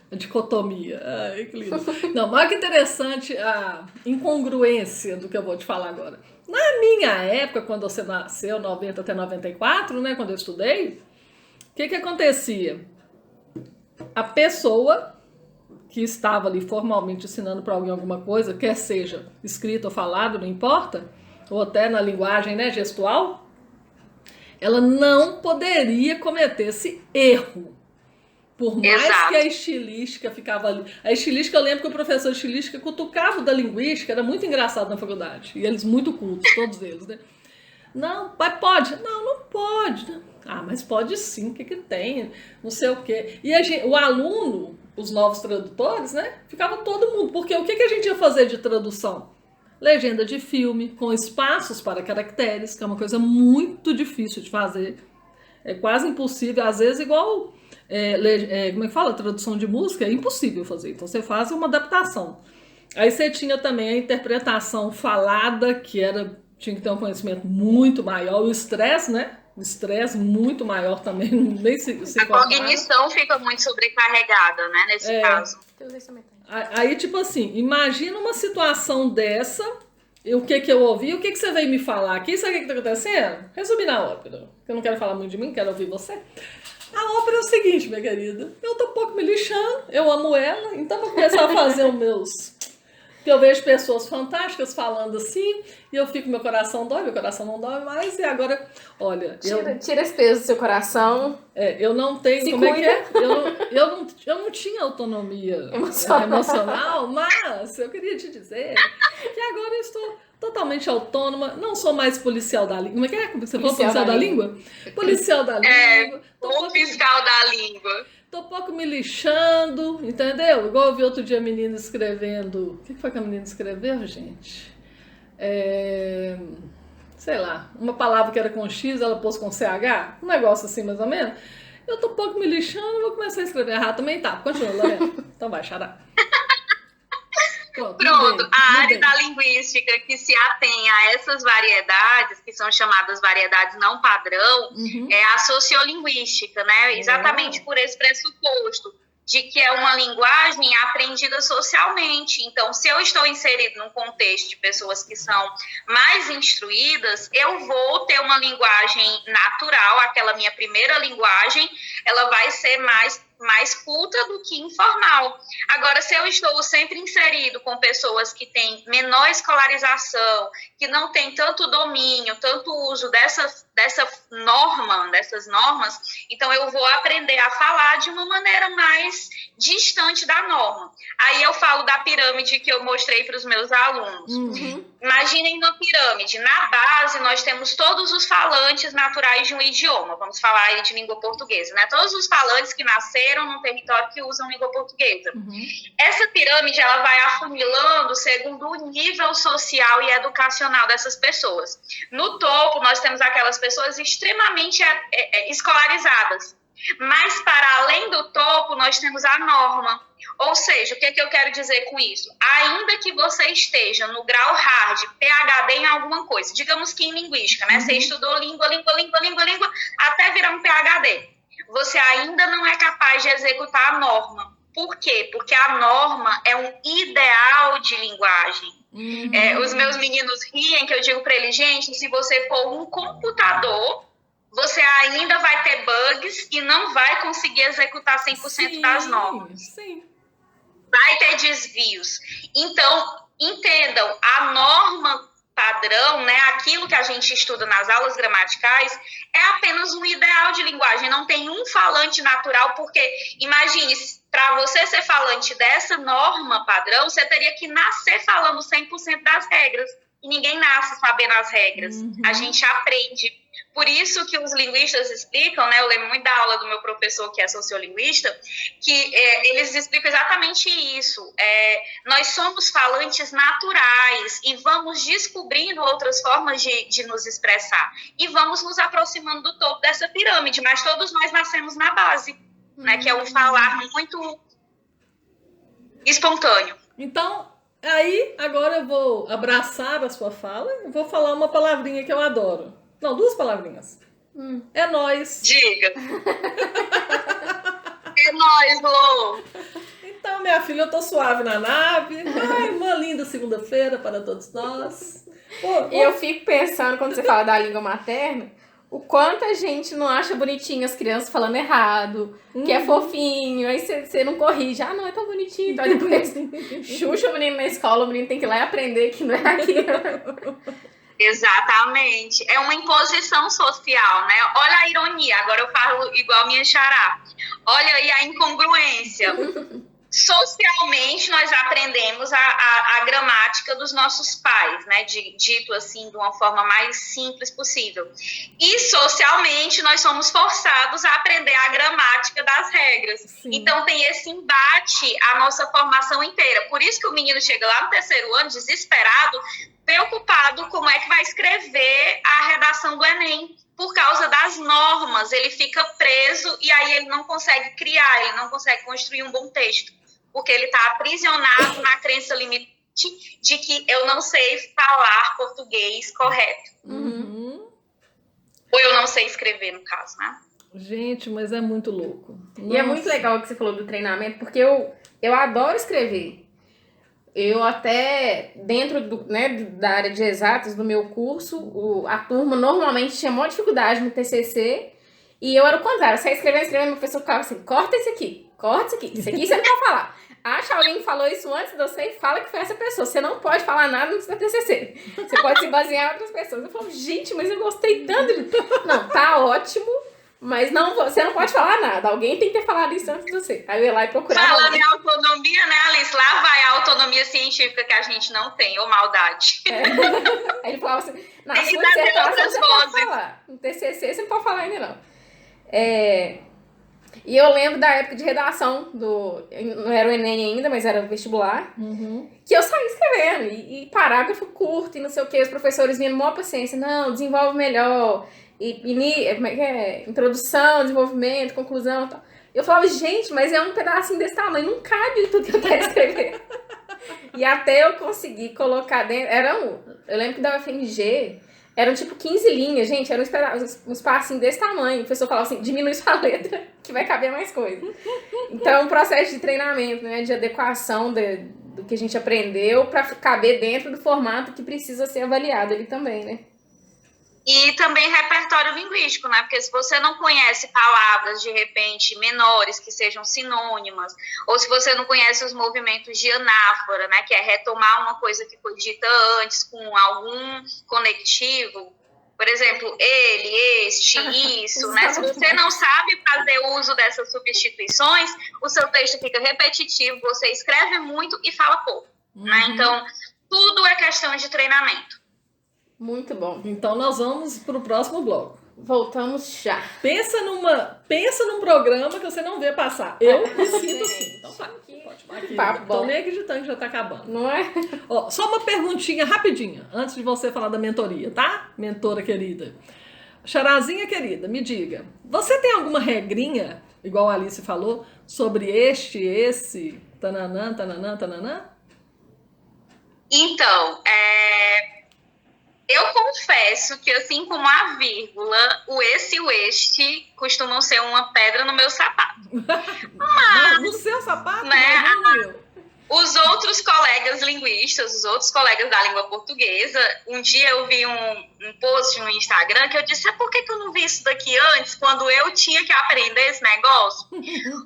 a dicotomia. Ai, que lindo. Não, mas olha que interessante a incongruência do que eu vou te falar agora. Na minha época, quando você nasceu, 90 até 94, né, quando eu estudei, o que acontecia? A pessoa que estava ali formalmente ensinando para alguém alguma coisa, quer seja escrito ou falado, não importa, ou até na linguagem, né, gestual, ela não poderia cometer esse erro. Por mais que a estilística ficava ali. A estilística, eu lembro que o professor de estilística cutucava o da linguística, era muito engraçado na faculdade. E eles muito cultos, todos eles, né? Não, mas pode. Não pode. Ah, mas pode sim, o que tem? Não sei o quê. E o aluno, os novos tradutores, né? Ficava todo mundo. Porque o que a gente ia fazer de tradução? Legenda de filme, com espaços para caracteres, que é uma coisa muito difícil de fazer. É quase impossível, às vezes igual... como é que fala? Tradução de música, é impossível fazer. Então você faz uma adaptação. Aí você tinha também a interpretação falada, que tinha que ter um conhecimento muito maior. O estresse, né? O estresse muito maior também. Nem se a cognição fica muito sobrecarregada, né? Nesse caso. Aí, tipo assim, imagina uma situação dessa. O que eu ouvi, o que você veio me falar aqui? Sabe o que tá acontecendo? Resumir na ópera. Eu não quero falar muito de mim, quero ouvir você. A ópera é o seguinte, minha querida. Eu tô um pouco me lixando, eu amo ela, então vou começar a fazer os meus... Que eu vejo pessoas fantásticas falando assim, e eu fico, meu coração dói, meu coração não dói mais, e agora, olha... Tira esse peso do seu coração. Eu não tenho... Como é que é? Eu não tinha autonomia emocional, mas eu queria te dizer que agora eu estou totalmente autônoma, não sou mais policial da língua. Como é que é? Você falou policial da língua? Policial da língua. Ou fiscal da língua. Tô pouco me lixando, entendeu? Igual eu vi outro dia a menina escrevendo... O que foi que a menina escreveu, gente? Sei lá, uma palavra que era com X, ela pôs com CH, um negócio assim, mais ou menos. Eu tô pouco me lixando, vou começar a escrever errado também. Tá, continua, Lorena. Então vai, Xará. Pronto, a área da linguística que se atém a essas variedades, que são chamadas variedades não padrão, é a sociolinguística, né? Exatamente por esse pressuposto de que é uma linguagem aprendida socialmente. Então, se eu estou inserido num contexto de pessoas que são mais instruídas, eu vou ter uma linguagem natural, aquela minha primeira linguagem, ela vai ser mais culta do que informal. Agora, se eu estou sempre inserido com pessoas que têm menor escolarização, que não têm tanto domínio, tanto uso dessas normas, então eu vou aprender a falar de uma maneira mais distante da norma. Aí eu falo da pirâmide que eu mostrei para os meus alunos. Imaginem uma pirâmide. Na base, nós temos todos os falantes naturais de um idioma. Vamos falar aí de língua portuguesa, né? Todos os falantes que nasceram num território que usam língua portuguesa. Essa pirâmide, ela vai afunilando segundo o nível social e educacional dessas pessoas. No topo, nós temos aquelas pessoas extremamente escolarizadas. Mas, para além do topo, nós temos a norma. Ou seja, o que eu quero dizer com isso? Ainda que você esteja no grau hard, PhD em alguma coisa, digamos que em linguística, né? Você estudou língua, até virar um PhD. Você ainda não é capaz de executar a norma. Por quê? Porque a norma é um ideal de linguagem. Os meus meninos riem que eu digo para eles, gente, se você for um computador, você ainda vai ter bugs e não vai conseguir executar 100% das normas. Sim. Vai ter desvios. Então, entendam, a norma padrão, né, aquilo que a gente estuda nas aulas gramaticais, é apenas um ideal de linguagem. Não tem um falante natural, porque, imagine, para você ser falante dessa norma padrão, você teria que nascer falando 100% das regras. E ninguém nasce sabendo as regras. A gente aprende. Por isso que os linguistas explicam, né, eu lembro muito da aula do meu professor, que é sociolinguista, que eles explicam exatamente isso. Nós somos falantes naturais e vamos descobrindo outras formas de nos expressar. E vamos nos aproximando do topo dessa pirâmide, mas todos nós nascemos na base, né, que é um falar muito espontâneo. Então, aí, agora eu vou abraçar a sua fala e vou falar uma palavrinha que eu adoro. Não, 2 palavrinhas. É nóis. Diga. É nóis, Lô. Então, minha filha, eu tô suave na nave. Ai, uma linda segunda-feira para todos nós. E eu fico pensando, quando você fala da língua materna, o quanto a gente não acha bonitinho as crianças falando errado, que é fofinho, aí você não corrige. Ah, não, é tão bonitinho. Então, depois, xuxa o menino na escola, o menino tem que ir lá e aprender que não é aquilo. Exatamente. É uma imposição social, né? Olha a ironia, agora eu falo igual minha xará. Olha aí a incongruência. Socialmente, nós aprendemos a gramática dos nossos pais, né? Dito assim, de uma forma mais simples possível. E socialmente, nós somos forçados a aprender a gramática das regras. Sim. Então, tem esse embate a nossa formação inteira. Por isso que o menino chega lá no 3º ano, desesperado, preocupado como é que vai escrever a redação do Enem. Por causa das normas, ele fica preso e aí ele não consegue criar, ele não consegue construir um bom texto. Porque ele está aprisionado na crença limitante de que eu não sei falar português correto. Ou eu não sei escrever, no caso, né? Gente, mas é muito louco. Nossa. E é muito legal o que você falou do treinamento, porque eu adoro escrever. Eu até, dentro da área de exatas do meu curso, a turma normalmente tinha maior dificuldade no TCC, e eu era o contrário. Você escrevendo, meu professor ficava assim, corta isso aqui, isso aqui você não pode falar. Acha alguém que falou isso antes de você e fala que foi essa pessoa. Você não pode falar nada no seu TCC. Você pode se basear em outras pessoas. Eu falo, gente, mas eu gostei tanto. Não, tá ótimo, mas você não pode falar nada. Alguém tem que ter falado isso antes de você. Aí eu ia lá e procurava. Falando em autonomia, né, Alice? Lá vai a autonomia científica que a gente não tem, ou maldade. Aí ele falava assim, na sua dissertação você pode falar. No TCC você não pode falar ainda não. E eu lembro da época de redação, não era o Enem ainda, mas era o vestibular, que eu saía escrevendo, e parágrafo curto, e não sei o que, os professores vinham com maior paciência, não, desenvolve melhor, introdução, desenvolvimento, conclusão e tal. Eu falava, gente, mas é um pedacinho desse tamanho, não cabe tudo que eu quero escrever. E até eu conseguir colocar dentro, eu lembro que da UFMG, eram tipo 15 linhas, gente, eram um espacinho desse tamanho. O professor falava assim, diminui sua letra, que vai caber mais coisa. Então, é um processo de treinamento, né, de adequação do que a gente aprendeu para caber dentro do formato que precisa ser avaliado ali também, né? E também repertório linguístico, né? Porque se você não conhece palavras, de repente, menores, que sejam sinônimas, ou se você não conhece os movimentos de anáfora, né? Que é retomar uma coisa que foi dita antes com algum conectivo, por exemplo, ele, este, isso, né? Se você não sabe fazer uso dessas substituições, o seu texto fica repetitivo, você escreve muito e fala pouco, né? Então, tudo é questão de treinamento. Muito bom. Então nós vamos pro próximo bloco. Voltamos já. Pensa num programa que você não vê passar. Eu me sinto assim. Então tá. Pode falar aqui. Papo bom. Tô nem acreditando que já tá acabando. Não é? Ó, só uma perguntinha rapidinha, antes de você falar da mentoria, tá? Mentora querida. Charazinha querida, me diga. Você tem alguma regrinha, igual a Alice falou, sobre esse, tananã, tananã, tananã? Então, eu confesso que, assim como a vírgula, o esse e o este costumam ser uma pedra no meu sapato. Mas, no seu sapato? Né? Não, no meu. Os outros colegas linguistas, os outros colegas da língua portuguesa, um dia eu vi um post no Instagram que eu disse, por que eu não vi isso daqui antes, quando eu tinha que aprender esse negócio?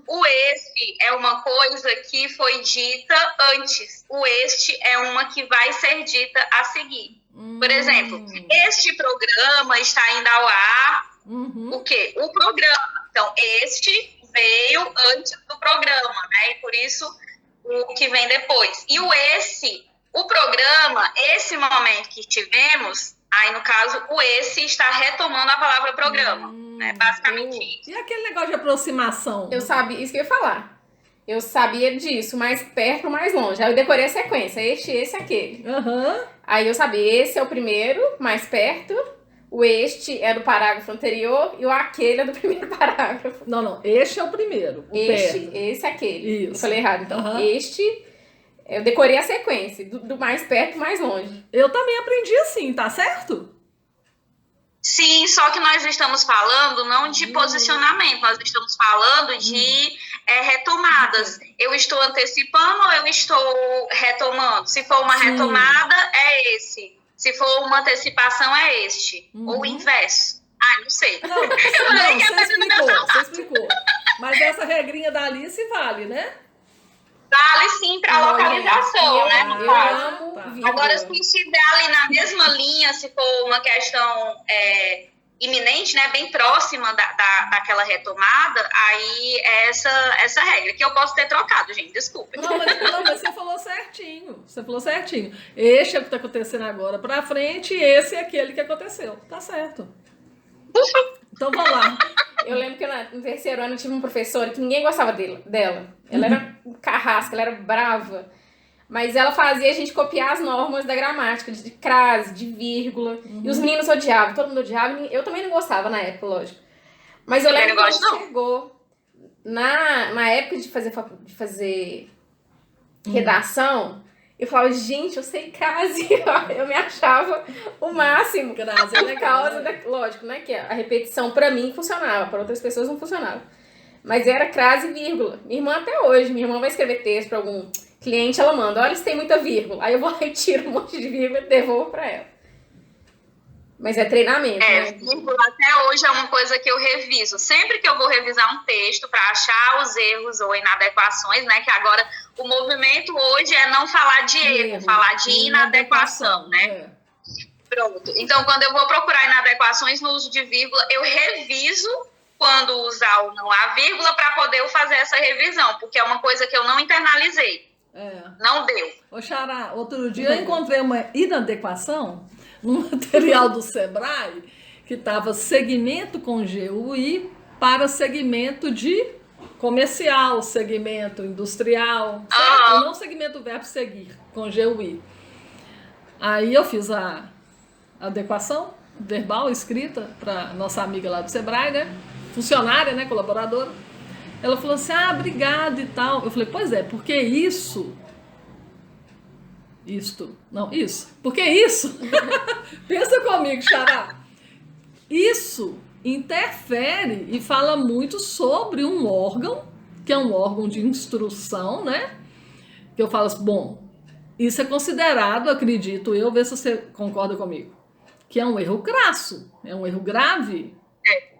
O esse é uma coisa que foi dita antes. O este é uma que vai ser dita a seguir. Por exemplo, este programa está indo ao ar, o quê? O programa. Então, este veio antes do programa, né? E por isso o que vem depois. E o programa, esse momento que tivemos, aí no caso, o esse está retomando a palavra programa. Né? Basicamente isso. E aquele negócio de aproximação? Eu sabia, isso que eu ia falar. Eu sabia disso, mais perto, mais longe. Aí eu decorei a sequência, esse, aquele. Aí eu sabia, esse é o primeiro, mais perto, o este é do parágrafo anterior e o aquele é do primeiro parágrafo. Não, este é o primeiro. Esse, aquele. Isso. Eu falei errado, então. Este, eu decorei a sequência, do mais perto, mais longe. Eu também aprendi assim, tá certo? Sim, só que nós estamos falando não de posicionamento, nós estamos falando de retomadas. Eu estou antecipando ou eu estou retomando? Se for uma retomada, é esse. Se for uma antecipação, é este. Ou o inverso. Não sei. Não, você explicou. Mas essa regrinha da Alice vale, né? Vale sim para localização, né? No caso. Tá. Agora, se estiver ali na mesma linha, se for uma questão iminente, né, bem próxima daquela retomada, aí é essa regra, que eu posso ter trocado, gente, desculpa. Não, mas você falou certinho. Você falou certinho. Este é o que está acontecendo agora para frente e esse é aquele que aconteceu. Tá certo. Então vamos lá. Eu lembro que no terceiro ano eu tive uma professora que ninguém gostava dela. Ela era carrasca, ela era brava. Mas ela fazia a gente copiar as normas da gramática, de crase, de vírgula. E os meninos odiavam, todo mundo odiava. Eu também não gostava na época, lógico. Mas eu lembro que quando chegou na época de fazer redação, eu falava, gente, eu sei crase. Eu me achava o máximo. Crase é legal, por causa lógico, né? Que a repetição pra mim funcionava, para outras pessoas não funcionava. Mas era crase e vírgula. Minha irmã até hoje, minha irmã vai escrever texto pra algum cliente, ela manda, olha, se tem muita vírgula. Aí eu vou lá e tiro um monte de vírgula e devolvo pra ela. Mas é treinamento, né? Vírgula até hoje é uma coisa que eu reviso. Sempre que eu vou revisar um texto para achar os erros ou inadequações, né? Que agora o movimento hoje é não falar de erro, falar de inadequação, né? Pronto. Então, quando eu vou procurar inadequações no uso de vírgula, eu reviso quando usar ou não a vírgula para poder eu fazer essa revisão, porque é uma coisa que eu não internalizei. Não deu. Ô, Xará, outro dia eu encontrei uma inadequação no material do Sebrae que estava segmento com GUI para segmento de comercial, segmento industrial, certo? Não segmento verbo seguir, com GUI. Aí eu fiz a adequação verbal, escrita, para nossa amiga lá do Sebrae, né? Funcionária, né? Colaboradora. Ela falou assim, obrigada e tal. Eu falei, pois é, porque isso. Porque isso. Pensa comigo, Xará. Isso interfere e fala muito sobre um órgão, que é um órgão de instrução, né? Que eu falo assim, bom, isso é considerado, acredito eu, vê se você concorda comigo, que é um erro crasso, é um erro grave.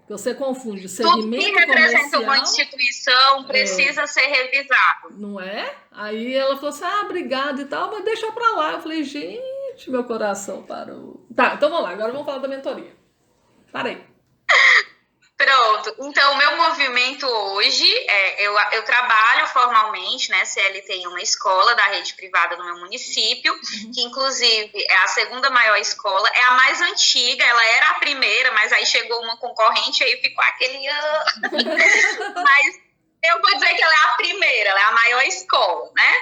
Você confunde segmento tudo que representa comercial, uma instituição precisa ser revisado. Não é? Aí ela falou assim, obrigada e tal, mas deixa pra lá. Eu falei, gente, meu coração parou. Tá, então vamos lá, agora vamos falar da mentoria. Parei. Pronto. Então, o meu movimento hoje, eu trabalho formalmente, né, CLT em uma escola da rede privada no meu município, que inclusive é a segunda maior escola, é a mais antiga, ela era a primeira, mas aí chegou uma concorrente, aí ficou aquele... Mas eu vou dizer que ela é a primeira, ela é a maior escola, né,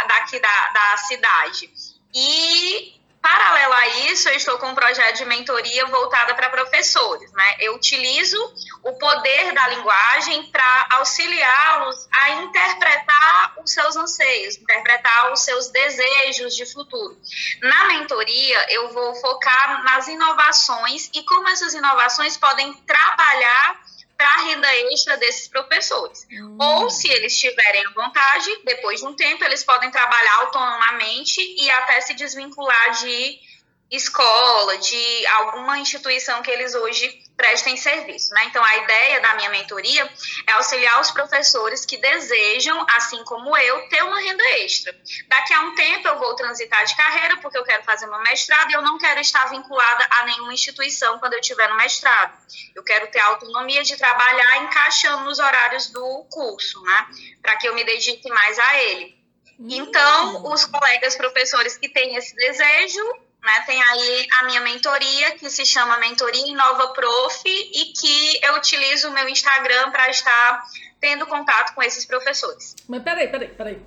daqui da cidade. E... Paralelo a isso, eu estou com um projeto de mentoria voltada para professores, né? Eu utilizo o poder da linguagem para auxiliá-los a interpretar os seus anseios, interpretar os seus desejos de futuro. Na mentoria, eu vou focar nas inovações e como essas inovações podem trabalhar para a renda extra desses professores. Ou, se eles tiverem à vontade, depois de um tempo, eles podem trabalhar autonomamente e até se desvincular de escola, de alguma instituição que eles hoje prestem serviço, né? Então, a ideia da minha mentoria é auxiliar os professores que desejam, assim como eu, ter uma renda extra. Daqui a um tempo eu vou transitar de carreira, porque eu quero fazer meu mestrado e eu não quero estar vinculada a nenhuma instituição quando eu estiver no mestrado. Eu quero ter a autonomia de trabalhar encaixando nos horários do curso, né? Para que eu me dedique mais a ele. Então, os colegas professores que têm esse desejo, né, tem aí a minha mentoria, que se chama Mentoria Inova Prof, e que eu utilizo o meu Instagram para estar tendo contato com esses professores. Mas peraí,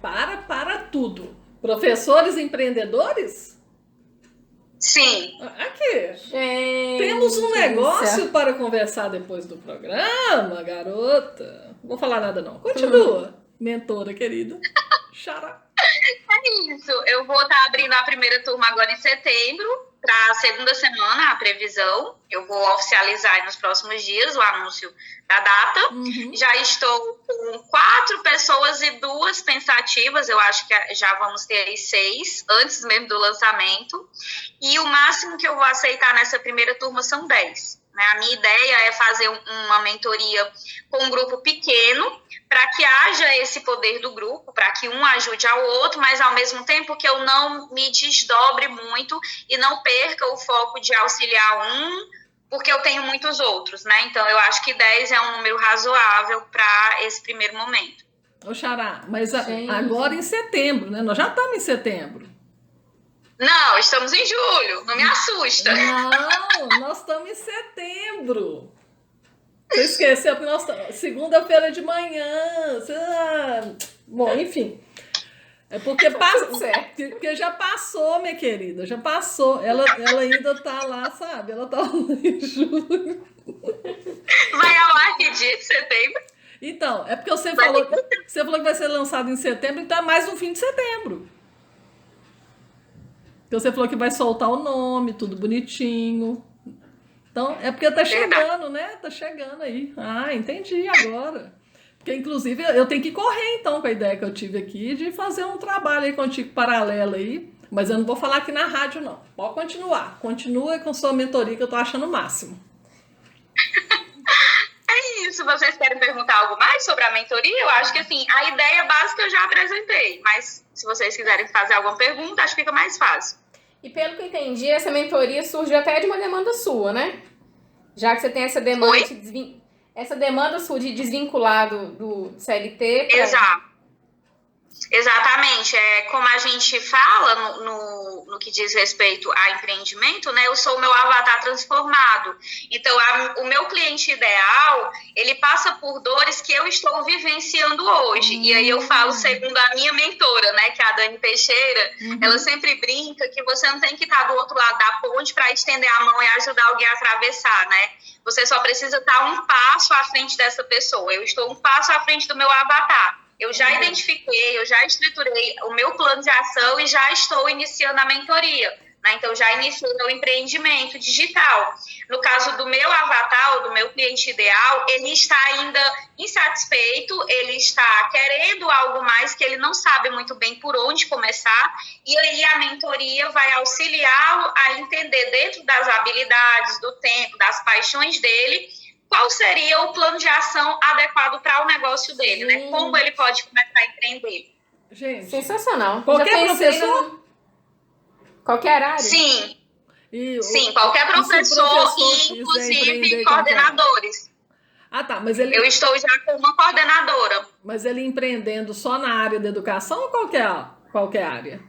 para tudo. Professores empreendedores? Sim. Aqui. Gente, Temos um negócio para conversar depois do programa, garota. Não vou falar nada não. Continua, mentora querida. Xará. É isso, eu vou estar abrindo a primeira turma agora em setembro, para a segunda semana, a previsão. Eu vou oficializar aí nos próximos dias o anúncio da data. Já estou com 4 pessoas e 2 pensativas, eu acho que já vamos ter aí 6, antes mesmo do lançamento. E o máximo que eu vou aceitar nessa primeira turma são 10. A minha ideia é fazer uma mentoria com um grupo pequeno, para que haja esse poder do grupo, para que um ajude ao outro, mas ao mesmo tempo que eu não me desdobre muito e não perca o foco de auxiliar um, porque eu tenho muitos outros, né? Então, eu acho que 10 é um número razoável para esse primeiro momento. Ô, Xará, mas agora em setembro, né? Nós já estamos em setembro. Não, estamos em julho, não me assusta. Não, nós estamos em setembro. Você esqueceu que nós estamos... Segunda-feira de manhã. Bom, enfim. É porque já passou, minha querida. Já passou. Ela ainda tá lá, sabe? Ela tá lá em julho. Vai ao ar que dia de setembro? Então, é porque você falou que vai ser lançado em setembro, então é mais um fim de setembro. Você falou que vai soltar o nome, tudo bonitinho. Então, é porque tá chegando, né? Tá chegando aí. Ah, entendi agora. Porque, inclusive, eu tenho que correr, então, com a ideia que eu tive aqui de fazer um trabalho aí contigo paralelo aí. Mas eu não vou falar aqui na rádio, não. Pode continuar. Continua com sua mentoria, que eu tô achando o máximo. É isso. Vocês querem perguntar algo mais sobre a mentoria? Eu acho que, assim, a ideia básica eu já apresentei. Mas, se vocês quiserem fazer alguma pergunta, acho que fica mais fácil. E pelo que eu entendi, essa mentoria surgiu até de uma demanda sua, né? Já que você tem essa demanda, essa demanda sua de desvincular do CLT. Exato. Exatamente. Como a gente fala no que diz respeito a empreendimento, né? Eu sou o meu avatar transformado. Então, o meu cliente ideal, ele passa por dores que eu estou vivenciando hoje. E aí eu falo segundo a minha mentora, né? Que é a Dani Teixeira. Ela sempre brinca que você não tem que estar do outro lado da ponte para estender a mão e ajudar alguém a atravessar, né? Você só precisa estar um passo à frente dessa pessoa. Eu estou um passo à frente do meu avatar. Eu já identifiquei, eu já estruturei o meu plano de ação e já estou iniciando a mentoria, né? Então, já iniciei meu empreendimento digital. No caso do meu avatar, do meu cliente ideal, ele está ainda insatisfeito, ele está querendo algo mais que ele não sabe muito bem por onde começar, e aí a mentoria vai auxiliá-lo a entender, dentro das habilidades, do tempo, das paixões dele, qual seria o plano de ação adequado para o negócio dele, né? Como ele pode começar a empreender. Gente, sensacional. Qualquer professor? Qualquer área? Sim. Sim, qualquer professor e, inclusive, coordenadores. Ah, tá, mas ele... Eu estou já com uma coordenadora. Mas ele empreendendo só na área da educação ou qualquer área?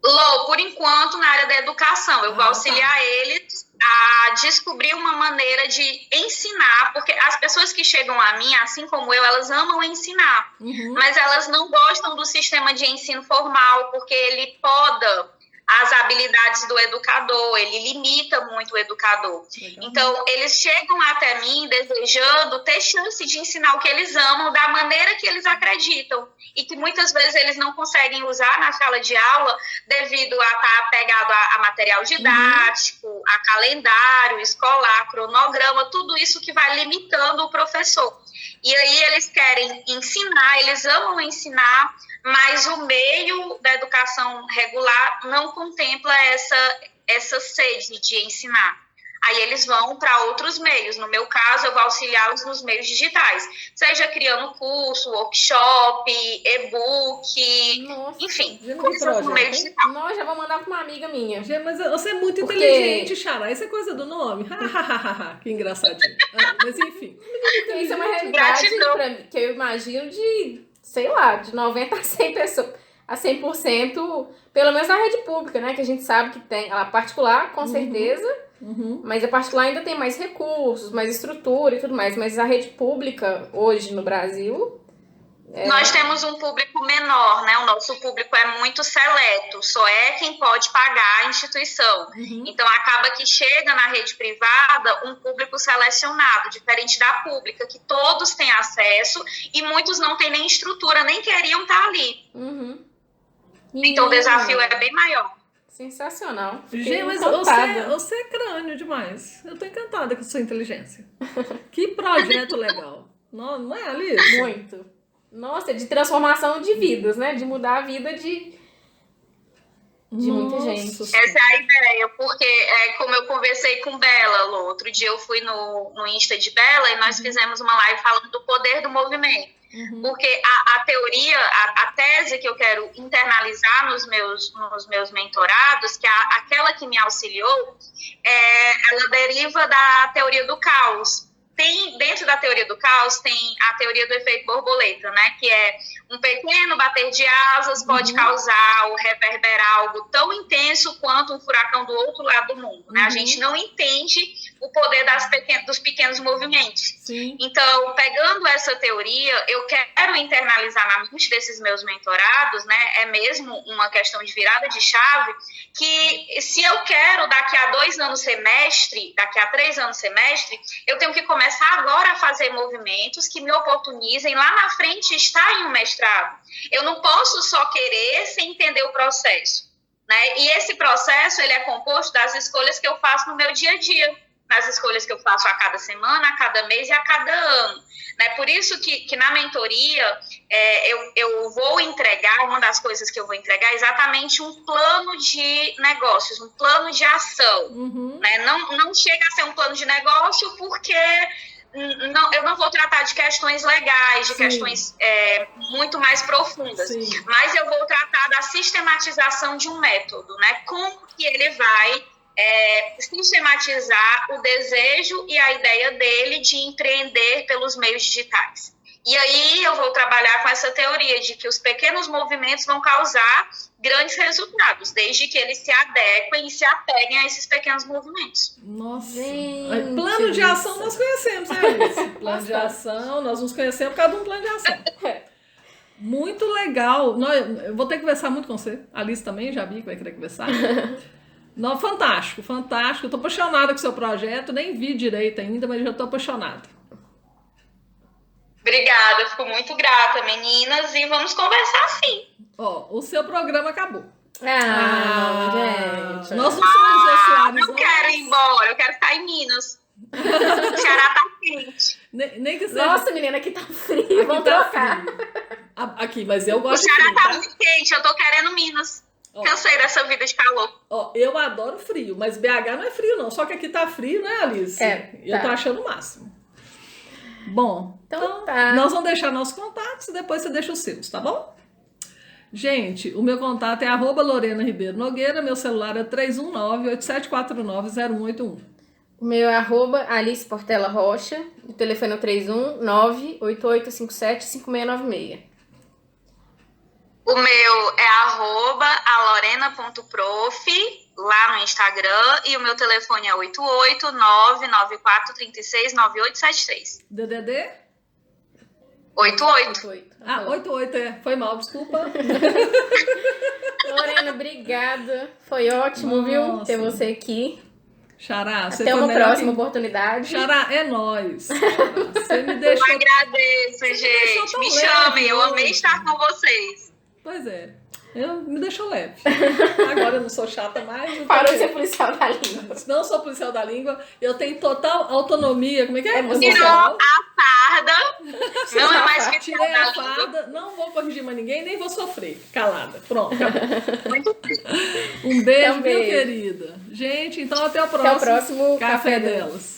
Lô, por enquanto, na área da educação, eu vou auxiliar eles a descobrir uma maneira de ensinar, porque as pessoas que chegam a mim, assim como eu, elas amam ensinar, mas elas não gostam do sistema de ensino formal, porque ele poda as habilidades do educador, ele limita muito o educador. Então, eles chegam até mim desejando ter chance de ensinar o que eles amam da maneira que eles acreditam e que muitas vezes eles não conseguem usar na sala de aula devido a estar apegado a material didático, a calendário escolar, cronograma, tudo isso que vai limitando o professor. E aí eles querem ensinar, eles amam ensinar, mas o meio da educação regular não contempla essa sede de ensinar. Aí eles vão para outros meios. No meu caso, eu vou auxiliá-los nos meios digitais. Seja criando curso, workshop, e-book, enfim, coisas no meio digital. Nossa, já vou mandar para uma amiga minha. Mas você é muito inteligente, Xará. Isso é coisa do nome. Que engraçadinho. Mas enfim. Isso é uma realidade pra mim, que eu imagino de, sei lá, de 90 a 100 pessoas. A 100%, pelo menos na rede pública, né? Que a gente sabe que tem a particular, com certeza. Mas a particular ainda tem mais recursos, mais estrutura e tudo mais. Mas a rede pública, hoje no Brasil... Nós temos um público menor, né? O nosso público é muito seleto. Só é quem pode pagar a instituição. Então, acaba que chega na rede privada um público selecionado, diferente da pública, que todos têm acesso e muitos não têm nem estrutura, nem queriam estar ali. Então, o desafio é bem maior. Sensacional. Gente, mas você é crânio demais. Eu tô encantada com a sua inteligência. Que projeto legal. Não é, Alice? Muito. Nossa, de transformação de vidas, né? De mudar a vida de muita gente. Essa é a ideia, porque como eu conversei com Bela, outro dia eu fui no Insta de Bela e nós fizemos uma live falando do poder do movimento. Porque a teoria, a tese que eu quero internalizar nos meus mentorados, que é aquela que me auxiliou, ela deriva da teoria do caos. Dentro da teoria do caos tem a teoria do efeito borboleta, né? Que é um pequeno bater de asas pode causar ou reverberar algo tão intenso quanto um furacão do outro lado do mundo, né? A gente não entende o poder dos pequenos movimentos. Então, pegando essa teoria, eu quero internalizar na mente desses meus mentorados, né? É mesmo uma questão de virada de chave, que se eu quero daqui a 2 anos semestre, daqui a 3 anos semestre, eu tenho que começar agora a fazer movimentos que me oportunizem lá na frente estar em um mestrado. Eu não posso só querer sem entender o processo, né? E esse processo, ele é composto das escolhas que eu faço no meu dia a dia, nas escolhas que eu faço a cada semana, a cada mês e a cada ano, né? Por isso que na mentoria eu vou entregar, uma das coisas que eu vou entregar é exatamente um plano de negócios, um plano de ação, né? Não chega a ser um plano de negócio porque eu não vou tratar de questões legais, de questões muito mais profundas, mas eu vou tratar da sistematização de um método, né? Como que ele vai sistematizar o desejo e a ideia dele de empreender pelos meios digitais. E aí eu vou trabalhar com essa teoria de que os pequenos movimentos vão causar grandes resultados, desde que eles se adequem e se apeguem a esses pequenos movimentos. Nossa, gente, plano de ação nós conhecemos, né, Alice? Plano de ação, nós nos conhecemos por causa de um plano de ação. Muito legal. Eu vou ter que conversar muito com você. A Alice também, já vi que vai querer conversar. Não, fantástico, fantástico. Eu tô apaixonada com o seu projeto, nem vi direito ainda, mas já tô apaixonada. Obrigada, fico muito grata, meninas, e vamos conversar sim. O seu programa acabou. Gente. Nós não somos Jô Soares. Não quero ir embora, eu quero ficar em Minas. O Ceará tá quente. Nem que seja... Nossa, menina, aqui tá frio, vamos trocar. Aqui, mas eu gosto de frio. O Ceará tá muito quente, eu tô querendo Minas. Cansei dessa vida de calor. Eu adoro frio, mas BH não é frio não, só que aqui tá frio, né, Alice? Eu tô achando o máximo. Bom, então nós vamos deixar nossos contatos e depois você deixa os seus, tá bom? Gente, o meu contato é @Lorena Ribeiro Nogueira, meu celular é 319-8749-0181. O meu é @Alice Portela Rocha. O telefone é o 31988575696. O meu é @alorena.prof, lá no Instagram. E o meu telefone é 88994369873. DDD? 88. 88. Ah, 88, Foi mal, desculpa. Lorena, obrigada. Foi ótimo, viu? Ter você aqui. Xará, você Até foi uma melhor próxima que... oportunidade. Xará, é nóis. Você me deixou... Eu agradeço, gente. Me chamem, eu amei estar com vocês. Pois é. Me deixou leve. Agora eu não sou chata mais. Parou de ser policial da língua. Não sou policial da língua. Eu tenho total autonomia. Como é que é? Tirou a farda. Não é mais policial Tirei da a língua. farda. Não vou corrigir mais ninguém, nem vou sofrer. Calada. Pronto. Muito Um beijo, Então, beijo. meu querida. Gente, então até o próximo. Até o próximo Café Café delas.